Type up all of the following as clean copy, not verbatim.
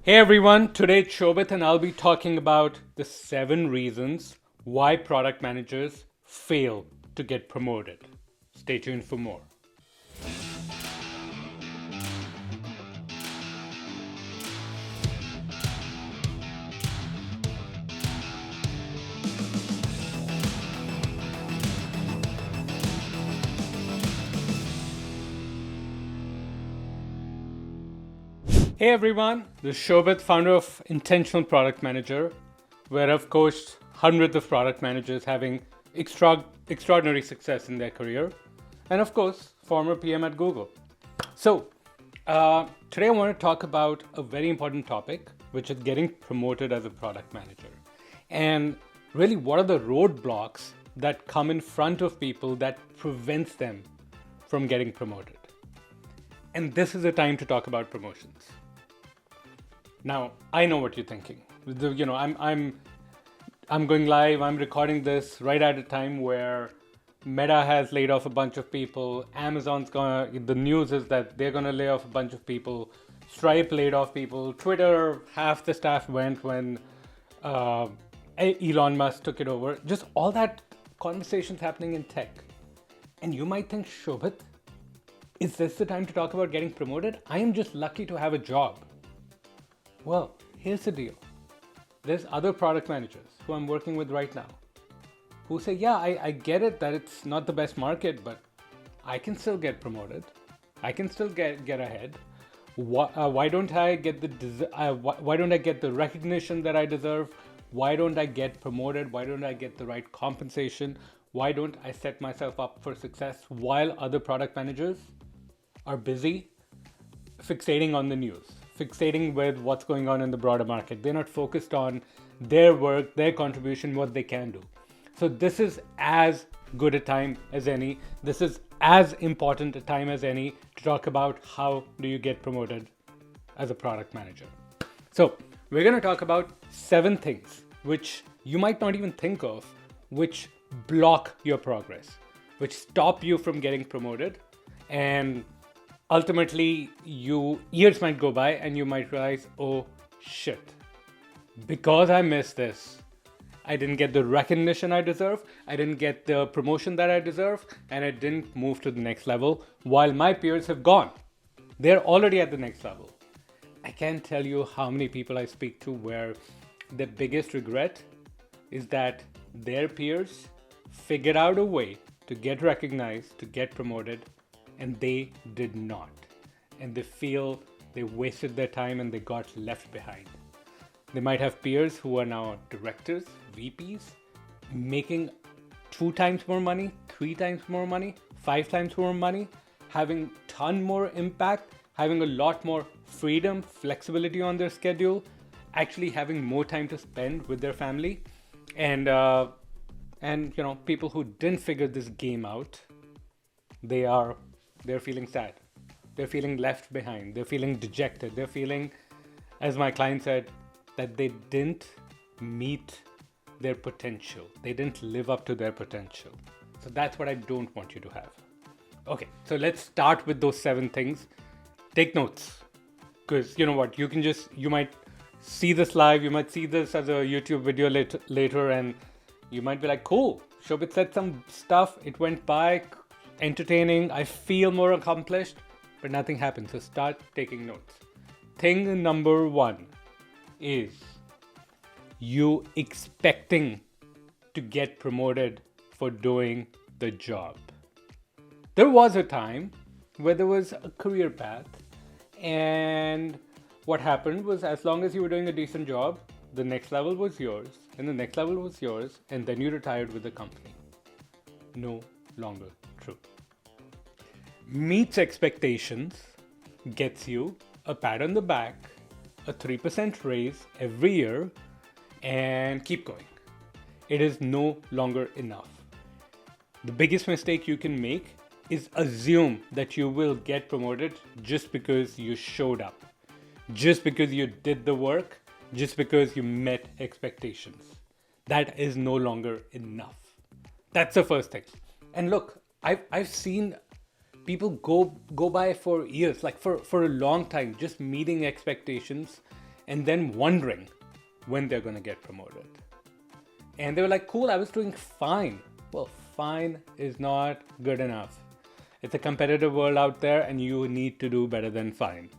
Hey everyone, today it's Shobit and I'll be talking about the 7 reasons why product managers fail to get promoted. Stay tuned for more. Hey everyone, this is Shobit, founder of Intentional Product Manager, where I've coached hundreds of product managers having extraordinary success in their career, and of course, former PM at Google. So, today I want to talk about a very important topic, which is getting promoted as a product manager. And really, what are the roadblocks that come in front of people that prevents them from getting promoted? And this is the time to talk about promotions. Now, I know what you're thinking. I'm going live. I'm recording this right at a time where Meta has laid off a bunch of people. The news is that they're gonna lay off a bunch of people. Stripe laid off people. Twitter, half the staff went when Elon Musk took it over. Just all that conversations happening in tech. And you might think, Shobit, is this the time to talk about getting promoted? I am just lucky to have a job. Well, here's the deal. There's other product managers who I'm working with right now who say, yeah, I get it that it's not the best market, but I can still get promoted. I can still get ahead. Why don't I get why don't I get the recognition that I deserve? Why don't I get promoted? Why don't I get the right compensation? Why don't I set myself up for success while other product managers are busy fixating on the news, fixating with what's going on in the broader market? They're not focused on their work, their contribution, what they can do. So this is as good a time as any. This is as important a time as any to talk about how do you get promoted as a product manager. So we're going to talk about 7 things which you might not even think of, which block your progress, which stop you from getting promoted, and ultimately years might go by and you might realize, oh shit, because I missed this, I didn't get the recognition I deserve, I didn't get the promotion that I deserve, and I didn't move to the next level while my peers have gone. They're already at the next level. I can't tell you how many people I speak to where the biggest regret is that their peers figured out a way to get recognized, to get promoted, and they did not. And they feel they wasted their time and they got left behind. They might have peers who are now directors, VPs, making 2 times more money, 3 times more money, 5 times more money, having ton more impact, having a lot more freedom, flexibility on their schedule, actually having more time to spend with their family. And people who didn't figure this game out, they're feeling sad. They're feeling left behind. They're feeling dejected. They're feeling, as my client said, that they didn't meet their potential. They didn't live up to their potential. So that's what I don't want you to have. Okay, so let's start with those 7 things. Take notes. Because you know what, you might see this live, you might see this as a YouTube video later, and you might be like, cool, Shobit said some stuff, it went by, entertaining, I feel more accomplished, but nothing happened. So start taking notes. Thing number 1 is you expecting to get promoted for doing the job. There was a time where there was a career path, and what happened was, as long as you were doing a decent job, the next level was yours, and the next level was yours, and then you retired with the company. No longer true. Meets expectations gets you a pat on the back, a 3% raise every year, and keep going. It is no longer enough. The biggest mistake you can make is assume that you will get promoted just because you showed up, just because you did the work, just because you met expectations. That is no longer enough. That's the first thing. And look, I've seen people go by for years, like for a long time, just meeting expectations and then wondering when they're going to get promoted. And they were like, cool, I was doing fine. Well, fine is not good enough. It's a competitive world out there, and you need to do better than fine.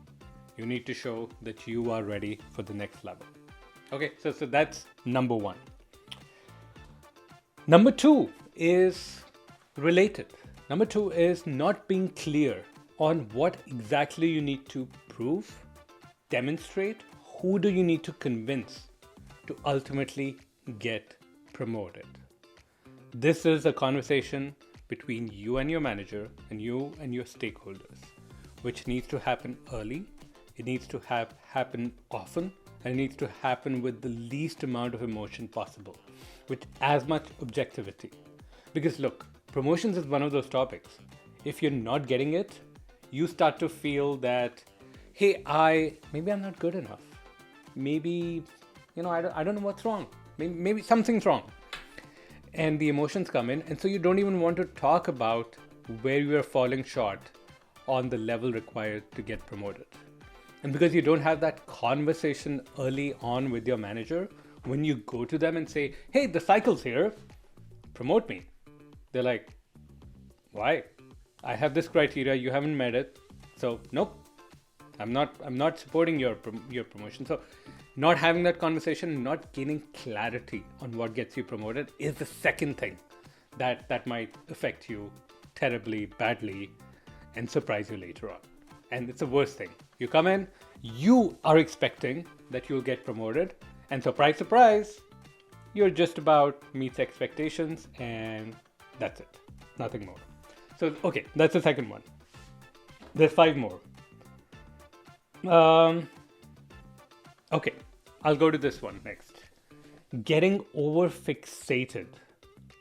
You need to show that you are ready for the next level. Okay, so that's number one. Number two is related. Number two is not being clear on what exactly you need to prove, demonstrate, who do you need to convince to ultimately get promoted. This is a conversation between you and your manager and you and your stakeholders, which needs to happen early. It needs to happen often, and it needs to happen with the least amount of emotion possible, with as much objectivity. Because look, promotions is one of those topics. If you're not getting it, you start to feel that, hey, maybe I'm not good enough. Maybe, I don't know what's wrong. Maybe something's wrong. And the emotions come in, and so you don't even want to talk about where you are falling short on the level required to get promoted. And because you don't have that conversation early on with your manager, when you go to them and say, hey, the cycle's here, promote me. They're like, why? I have this criteria, you haven't met it. So nope, I'm not supporting your promotion. So not having that conversation, not gaining clarity on what gets you promoted is the second thing that might affect you terribly, badly, and surprise you later on. And it's the worst thing. You come in, you are expecting that you'll get promoted, and surprise, surprise, you're just about meets expectations, and that's it. Nothing more. So, okay, that's the second one. There's 5 more. Okay, I'll go to this one next. Getting over fixated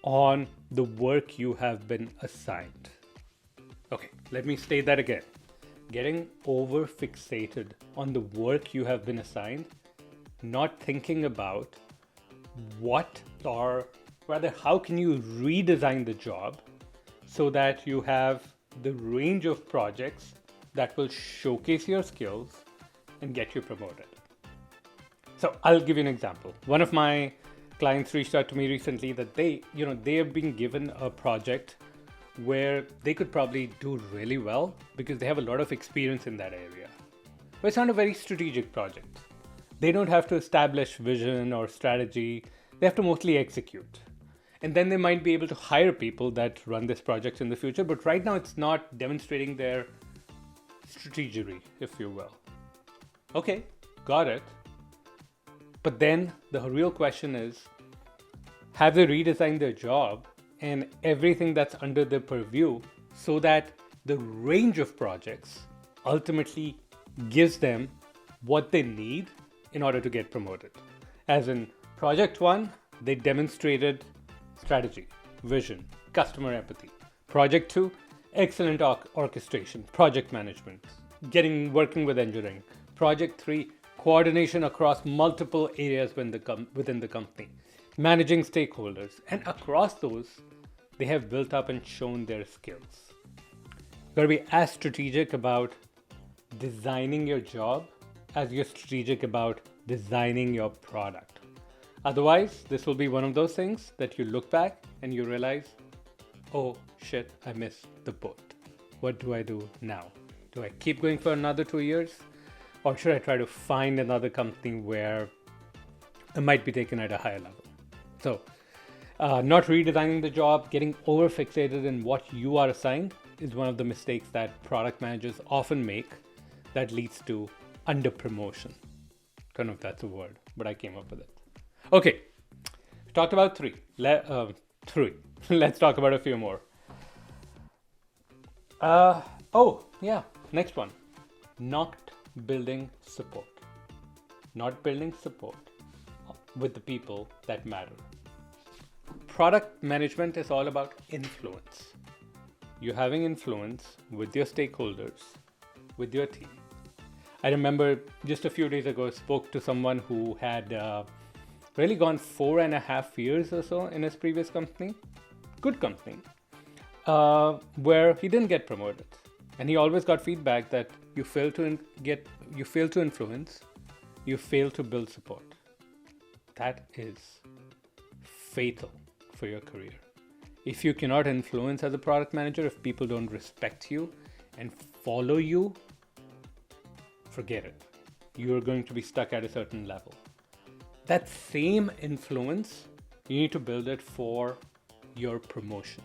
on the work you have been assigned. Okay, let me state that again. Getting over fixated on the work you have been assigned, not thinking about how can you redesign the job so that you have the range of projects that will showcase your skills and get you promoted. So I'll give you an example. One of my clients reached out to me recently that they have been given a project where they could probably do really well because they have a lot of experience in that area. But it's not a very strategic project. They don't have to establish vision or strategy. They have to mostly execute. And then they might be able to hire people that run this project in the future. But right now it's not demonstrating their strategy, if you will. Okay, got it. But then the real question is, have they redesigned their job and everything that's under their purview so that the range of projects ultimately gives them what they need in order to get promoted? As in project 1, they demonstrated strategy, vision, customer empathy. Project 2, excellent orchestration, project management, working with engineering. Project 3, coordination across multiple areas within the company, managing stakeholders, and across those, they have built up and shown their skills. You've got to be as strategic about designing your job as you're strategic about designing your product. Otherwise, this will be one of those things that you look back and you realize, oh shit, I missed the boat. What do I do now? Do I keep going for another 2 years? Or should I try to find another company where I might be taken at a higher level? So, not redesigning the job, getting over fixated in what you are assigned is one of the mistakes that product managers often make that leads to under promotion. Don't know if that's a word, but I came up with it. Okay, we talked about 3. 3. Let's talk about a few more. Next one. Not building support. Not building support with the people that matter. Product management is all about influence. You're having influence with your stakeholders, with your team. I remember just a few days ago, I spoke to someone who had really gone 4.5 years or so in his previous company, good company, where he didn't get promoted. And he always got feedback that you fail to influence, you fail to build support. That is fatal for your career. If you cannot influence as a product manager, if people don't respect you and follow you, forget it. You're going to be stuck at a certain level. That same influence, you need to build it for your promotion.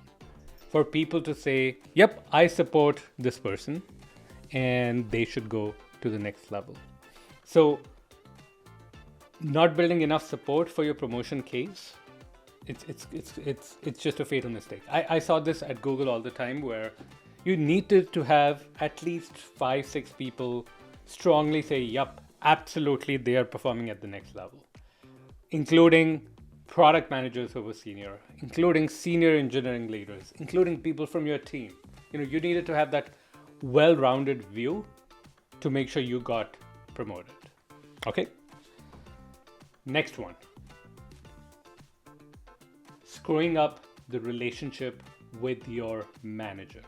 For people to say, yep, I support this person and they should go to the next level. So, not building enough support for your promotion case, it's just a fatal mistake. I saw this at Google all the time, where you needed to have at least 5-6 people strongly say, yup, absolutely, they are performing at the next level, including product managers who were senior, including senior engineering leaders, including people from your team. You needed to have that well-rounded view to make sure you got promoted. Okay. Next one. Screwing up the relationship with your manager.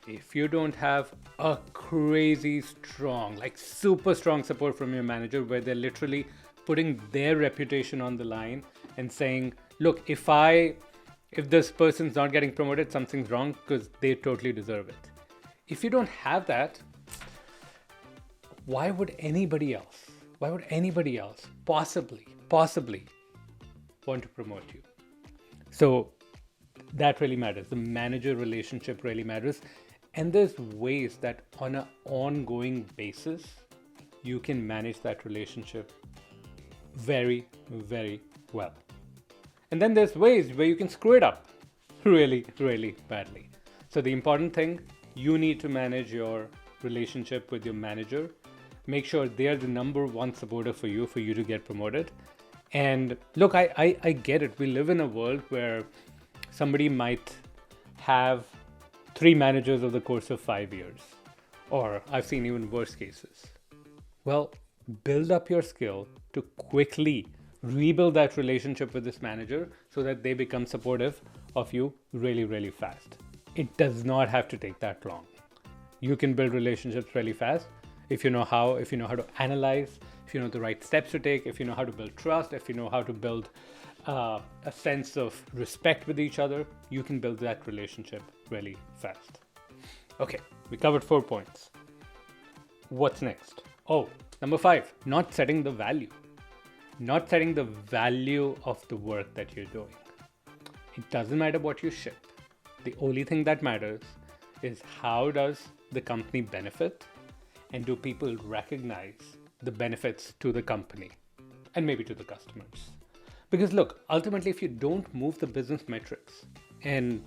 If you don't have a crazy strong, like super strong support from your manager, where they're literally putting their reputation on the line and saying, look, if this person's not getting promoted, something's wrong, because they totally deserve it. If you don't have that, why would anybody else possibly want to promote you? So that really matters. The manager relationship really matters. And there's ways that on an ongoing basis, you can manage that relationship very, very well. And then there's ways where you can screw it up really, really badly. So the important thing, you need to manage your relationship with your manager. Make sure they're the number one supporter for you to get promoted. And look, I get it. We live in a world where somebody might have 3 managers over the course of 5 years, or I've seen even worse cases. Well, build up your skill to quickly rebuild that relationship with this manager so that they become supportive of you really, really fast. It does not have to take that long. You can build relationships really fast if you know how to analyze, if you know the right steps to take, if you know how to build trust, if you know how to build a sense of respect with each other. You can build that relationship really fast. Okay, we covered 4 points. What's next? Oh, number 5, not setting the value. Not setting the value of the work that you're doing. It doesn't matter what you ship. The only thing that matters is how does the company benefit, and do people recognize the benefits to the company and maybe to the customers. Because look, ultimately, if you don't move the business metrics and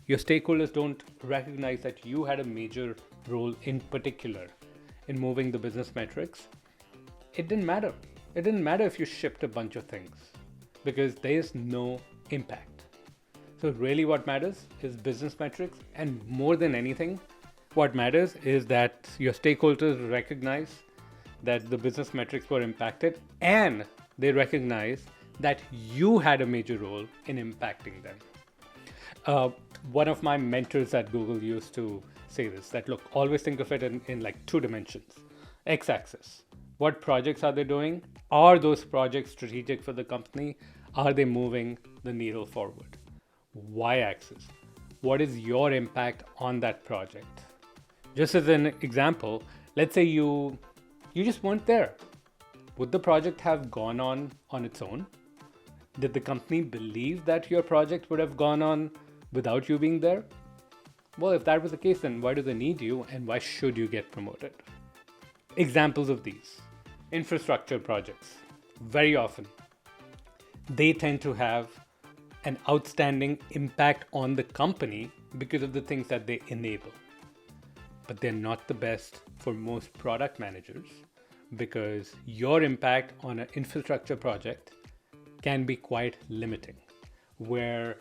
your stakeholders don't recognize that you had a major role in particular in moving the business metrics, it didn't matter. It didn't matter if you shipped a bunch of things, because there's no impact. So really what matters is business metrics, and more than anything, what matters is that your stakeholders recognize that the business metrics were impacted, and they recognize that you had a major role in impacting them. One of my mentors at Google used to say this, that look, always think of it in like 2 dimensions. X-axis, what projects are they doing? Are those projects strategic for the company? Are they moving the needle forward? Y-axis, what is your impact on that project? Just as an example, let's say you just weren't there. Would the project have gone on its own? Did the company believe that your project would have gone on without you being there? Well, if that was the case, then why do they need you, and why should you get promoted? Examples of these. Infrastructure projects. Very often, they tend to have an outstanding impact on the company because of the things that they enable. But they're not the best for most product managers, because your impact on an infrastructure project can be quite limiting, where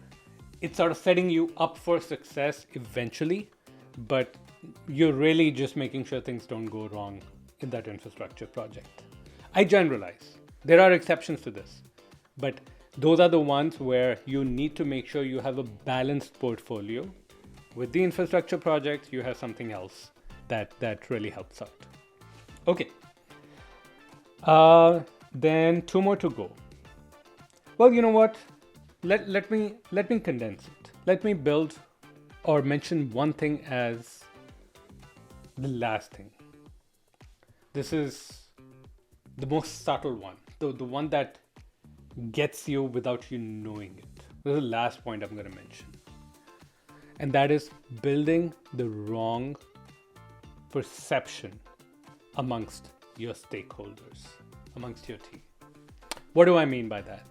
it's sort of setting you up for success eventually, but you're really just making sure things don't go wrong in that infrastructure project. I generalize. There are exceptions to this, but those are the ones where you need to make sure you have a balanced portfolio. With the infrastructure project, you have something else that really helps out. Okay. Then 2 more to go. Well, you know what? Let me condense it. Let me build or mention one thing as the last thing. This is the most subtle one, the one that gets you without you knowing it. This is the last point I'm going to mention. And that is building the wrong perception amongst your stakeholders, amongst your team. What do I mean by that?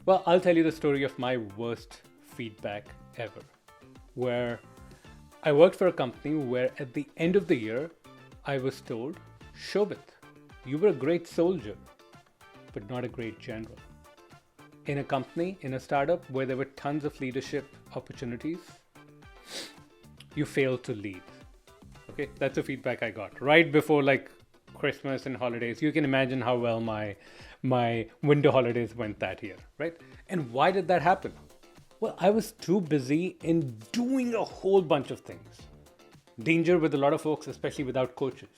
Well, I'll tell you the story of my worst feedback ever, where I worked for a company where at the end of the year, I was told, Shobit, you were a great soldier, but not a great general. In a company, in a startup where there were tons of leadership opportunities, you failed to lead. Okay, that's the feedback I got right before like Christmas and holidays. You can imagine how well my winter holidays went that year, right? And why did that happen? Well, I was too busy in doing a whole bunch of things. Danger with a lot of folks, especially without coaches.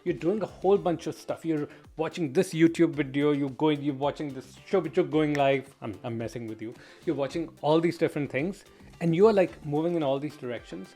You're doing a whole bunch of stuff. You're watching this YouTube video, you're watching this Shobit going live. I'm messing with you. You're watching all these different things and you are like moving in all these directions.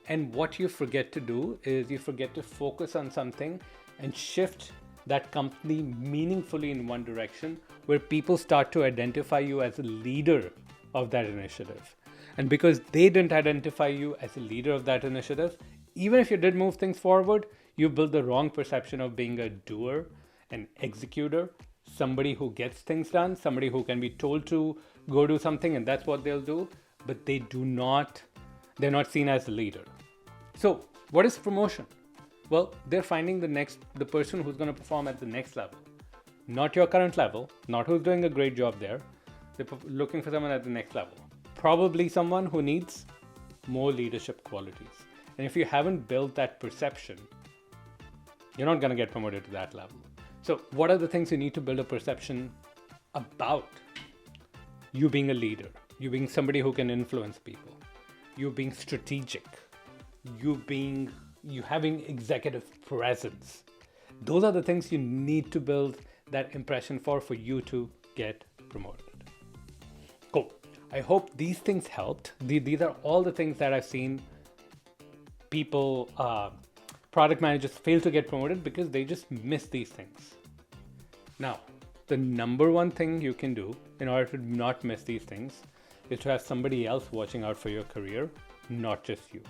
And what you forget to do is you forget to focus on something and shift that company meaningfully in one direction where people start to identify you as a leader of that initiative. And because they didn't identify you as a leader of that initiative, even if you did move things forward, you build the wrong perception of being a doer, an executor, somebody who gets things done, somebody who can be told to go do something and that's what they'll do, but they're not seen as a leader. So what is promotion? Well, they're finding the person who's going to perform at the next level, not your current level, not who's doing a great job there. They're looking for someone at the next level, probably someone who needs more leadership qualities. And if you haven't built that perception, you're not going to get promoted to that level. So what are the things you need to build a perception about? You being a leader, you being somebody who can influence people, you being strategic, you having executive presence. Those are the things you need to build that impression for you to get promoted. Cool. I hope these things helped. These are all the things that I've seen people, product managers fail to get promoted because they just miss these things. Now, the number one thing you can do in order to not miss these things is to have somebody else watching out for your career, not just you.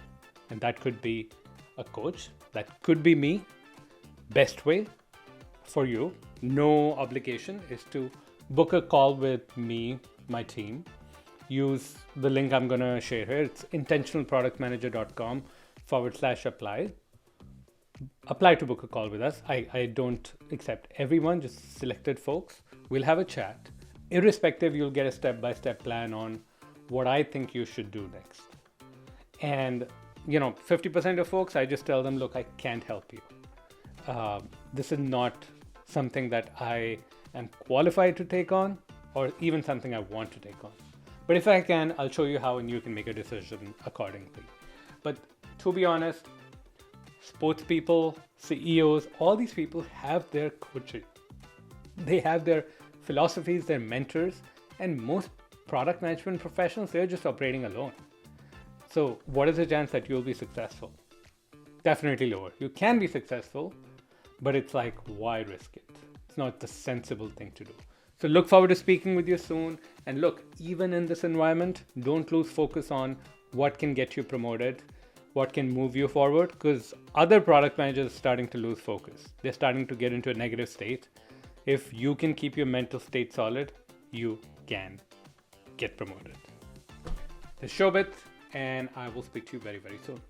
And that could be a coach, that could be me. Best way for you, no obligation, is to book a call with me, my team. Use the link I'm going to share here. It's intentionalproductmanager.com/apply. Apply to book a call with us. I don't accept everyone, just selected folks. We'll have a chat. Irrespective, you'll get a step-by-step plan on what I think you should do next. And 50% of folks, I just tell them, look, I can't help you. This is not something that I am qualified to take on or even something I want to take on. But if I can, I'll show you how and you can make a decision accordingly. But to be honest, sports people, CEOs, all these people have their coaches. They have their philosophies, their mentors, and most product management professionals, they're just operating alone. So what is the chance that you'll be successful? Definitely lower. You can be successful, but it's like, why risk it? It's not the sensible thing to do. So look forward to speaking with you soon. And look, even in this environment, don't lose focus on what can get you promoted, what can move you forward, because other product managers are starting to lose focus. They're starting to get into a negative state. If you can keep your mental state solid, you can get promoted. This is Shobit, and I will speak to you very, very soon.